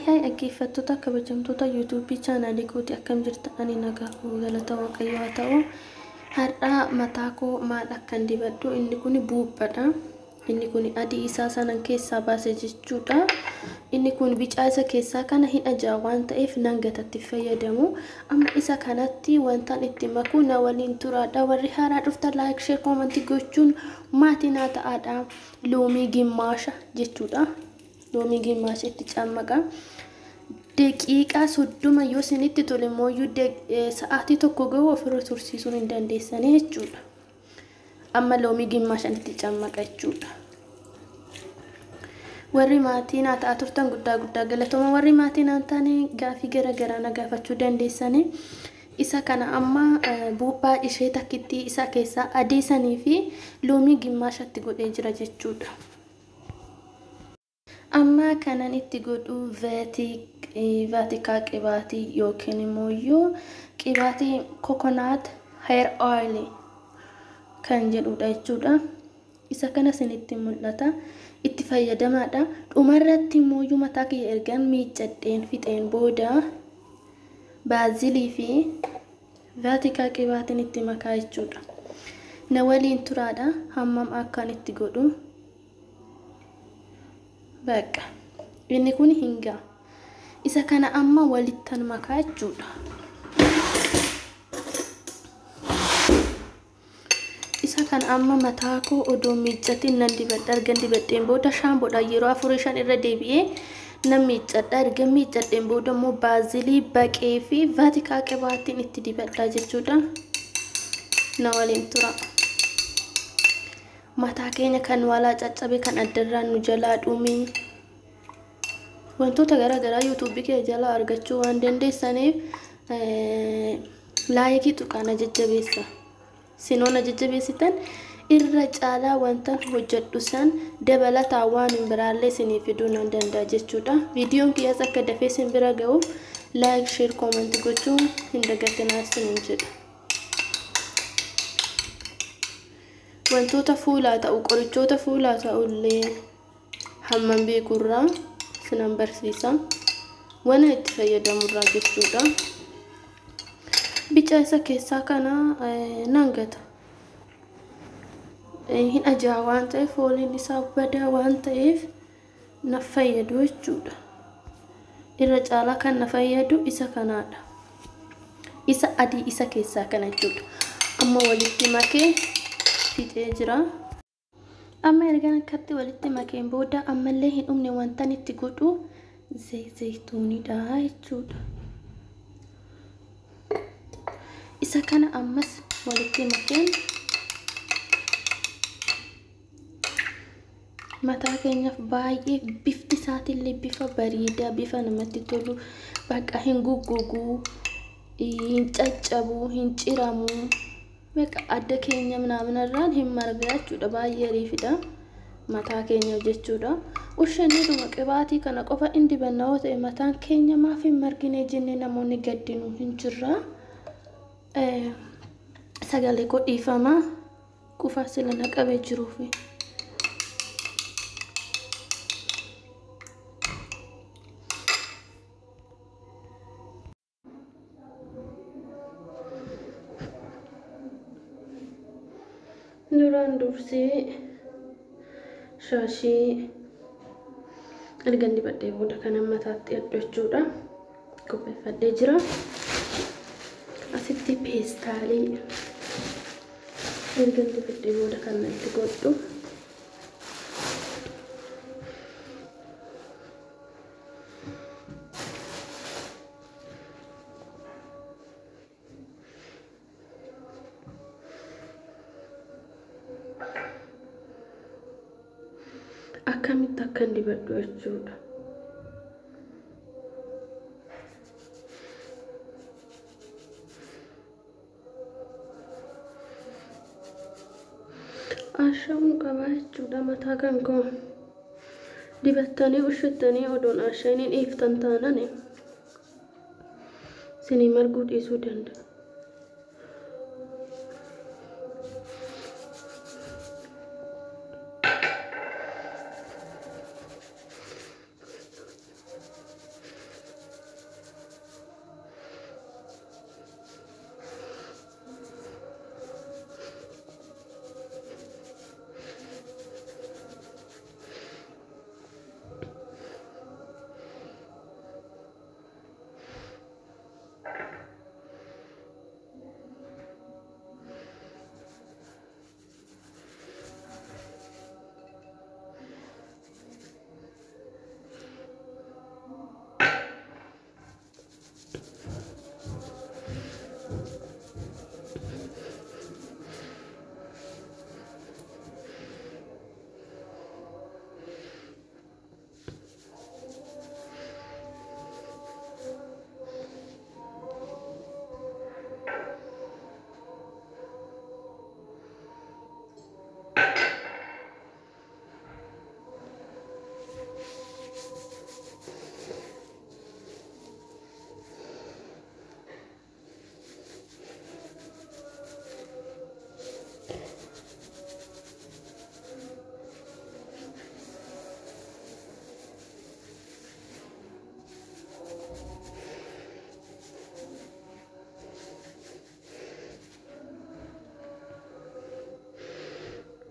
Hai dhaggeeffattoota kabajamtoota YouTube chaanaalii kooti akkam jirtan ani nagaa galata waaqayyoo haa ta'u. Har'a mataa koo maal akkan dibadhu inni kun buuphaadha. Inni kun adii isaa sanan keessaa baase jechuudha. Inni kun bicaa isa keessaa kana hin ajaa waan ta'eef nan gatatti fayyadamu. Amma isa kanatti wantaan itti makuu na waliin turaadha. Warri haaraa dhuftan like share comment gochuun maatii naa ta'aadha. Loomii gimmaasha jechuudha. Loomii gimmaasha itti cammaqa. Daqiiqaa 30 yoo isinitti tole mooyyuu sa'aatii tokko ga'u ofirra tursiisuun hin dandeessanii jechuudha. Amma loomii gimmaashaan itti cammaqa jechuudha. Warri maatii naa ta'a turtan guddaa galatooma. Warri maatii naan taane gaafii garaa na gaafachuu dandeessanii. Isa kana amma buuphaa ishee takkitti isa keessaa adii sanii fi loomii gimmaashatti godhee jira jechuudha. Amma kanan itti godhu vaatikaa qibaatii yookiin immoo qibaatii coconut hair oil kan jedhudha jechuudha. Isa kana isinitti mul'ata. Itti fayyadamaadha. Dhumarratti immoo mataa kiyya ergan miiccadheen fixeen booda baazilii fi vaatikaa qibaatiin itti makaa jechuudha. Na waliin turaadha. Hammam akkan itti godhu. Bakka inni kun hinga isa kana amma walittan makaa jechuudha. Isa kana amma mataa koo odoo miiccatiin nan dibadha. Ergan dibadheen booda shaamboodha yeroo 4-5 irra deebi'ee nan miiccadha. Ergan miiccadheen booda immoo baazilii baqee fi vaatikaa qibaatiin itti dibadha jechuudha. Na waliin tura. Mataa keenya kan walaa caccabe kan addarraan nu jalaa dhumee wantoota garaa YouTube kee jalaa argachuu waan dandeessaniif laayikii tuqaana jajjabeessa. Sinoona jajjabeessitan irra caalaa wantan hojjedhu san dabalataa waan hin biraallee isinii fiduu nan danda'a jechuudha. Viidiyoon kiyyaas akka dafee isin bira ga'uuf like share comment gochuun hin dagatinaa isiniin jedha. Wantoota fuulaa ta'u qorichoota fuulaa ta'ullee hamman beekurraa sinan barsiisa. Waan itti fayyadamurraa jechuudha. Bica isa keessaa kana nan gata. Hin ajaa waan ta'eef fooliin isaa badaa waan ta'eef na fayyadu jechuudha. Irra caalaa kan na fayyadu isa kanaadha. Isa adii isa keessaa kana jechuudha. Amma walitti makee fixee jira. Amma ergan akkatti walitti makeen booda ammallee hin dhumne wantan itti godhu zayituunidha jechuudha. Isa kana ammas walitti makeen mataa keenyaaf baay'ee bifti isaatillee bifa bareedaa bifa namatti tolu bakka hin guggugu hin caccabu hin ciramu. Bakka adda keenya manarraan hin marga jechuudha. Baay'ee riifidha mataa keenya jechuudha. Ushanii dhuma qibaatii kana qofa indi bannaa ta'e mataan keenya maaf hin margine jennee namoonni gaddinu hin jirra. Sagalee koo dhiifamaa qufa sila naqabee jiruufi. Duraan dursee shaashii ergan dibadhee booda kana mataatti hidhachuudha. Qopheeffadhee jira. Asitti peestaalii ergan dibadhee booda kana itti godhu. Akkamitti akkan dibadhu jechuudha. Ashaawwan qabaa jechuudha mataa kan koo dibattanii ushattanii odoon ashaaniin dhiiftan taanaan isinii marguu dhiisuu danda'a.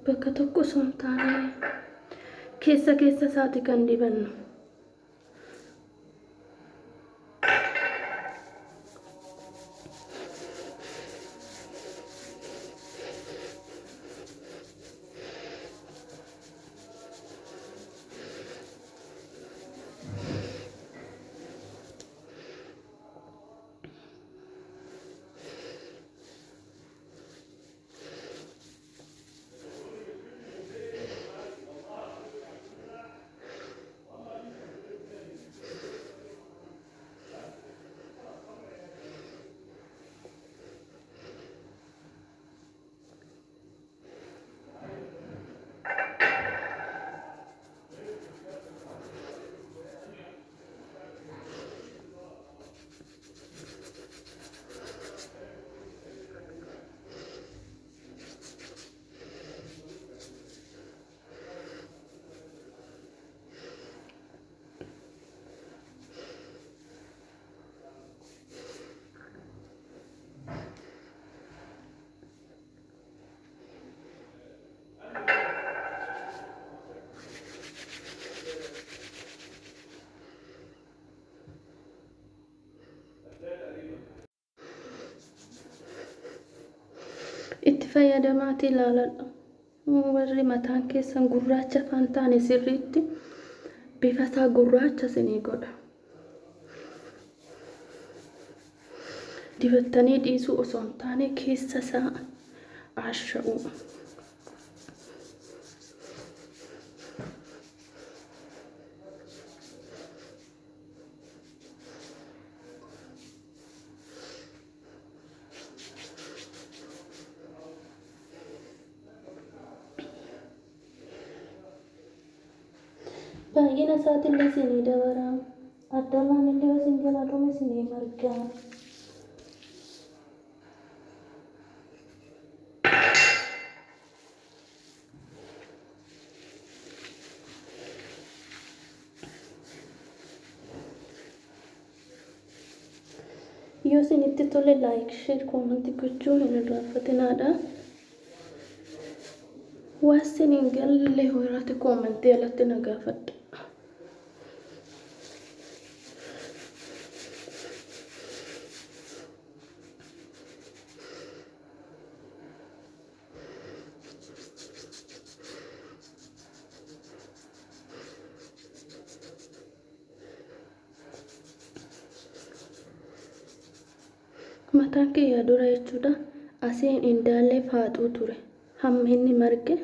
bakka tokko osoo hin taane keessa isaati kan dibannu. Itti fayyadamaati ilaaladha. Warri mataan keessan gurraacha kan taane sirriitti bifasaa gurraacha isinii godha. Dibattanii dhiisuu osoo hin taane keessa isaa asha'u. Baay'ina isaatillee isinii dabara. Addamaan illee isin jala dhume isinii marga. Yoo isinitti tole like, share, comment gochuu hin irraanfatinaadha. Waan isiniin galle horaate comment alatti na gaafadha. Mataan kiyya dura jechuudha asiin indaallee faaxuu ture. Hamma inni marge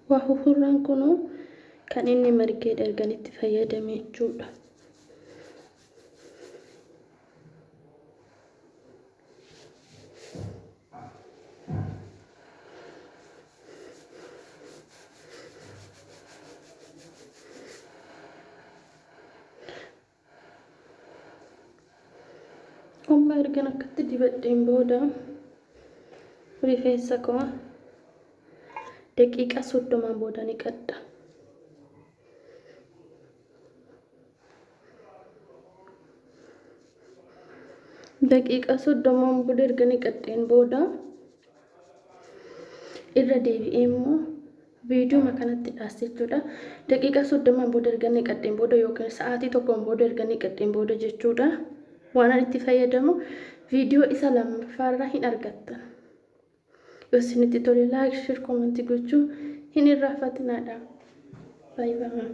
waa hufurraan kunuu kan inni margee erganitti fayyadame jechuudha. Amma ergan akkatti dibadheen booda rifeensa koo daqiiqa 30 booda ni qadda. Daqiiqa 30 booda erga ni qaddeen booda irra deebi'ee immoo viidiyoo kanatti dhaassechuudha. Daqiiqa 30 booda erga ni qaddeen booda yookaan sa'aatii tokkoon booda erga ni qaddeen booda jechuudha. Waan itti fayyadamu viidiyoo isa lammaffaarraa hin argattan. Yoo isinitti tole like, share, comment gochuu hin irraanfatinaadha. Bye bye.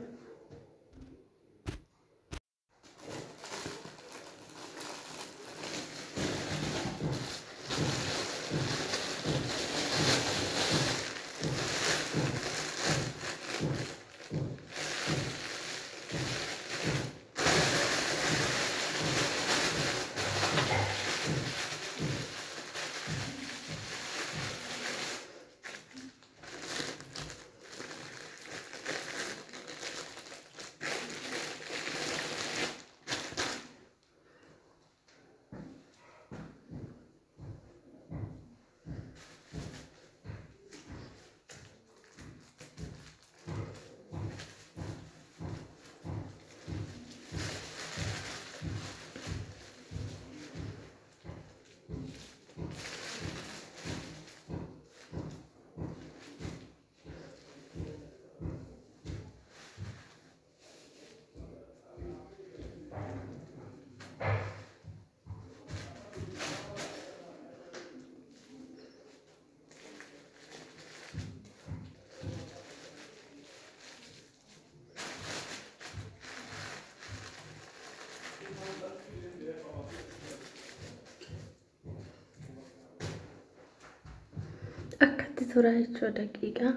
tura jechuudha daqiiqaa.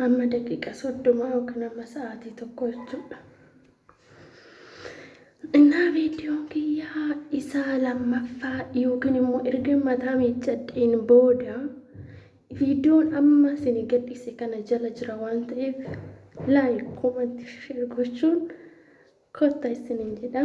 Amma daqiiqa 30 yookaan amma sa'aatii tokko jechuudha. Innaa viidiyoon kiyyaa isaa lammaffaa yookiin immoo erga mataa miiccadheen booda viidiyoon amma isin gadhiise kana jala jira waan ta'eef laayik, koomenti, sheer gochuun kottaa isiniin jedha.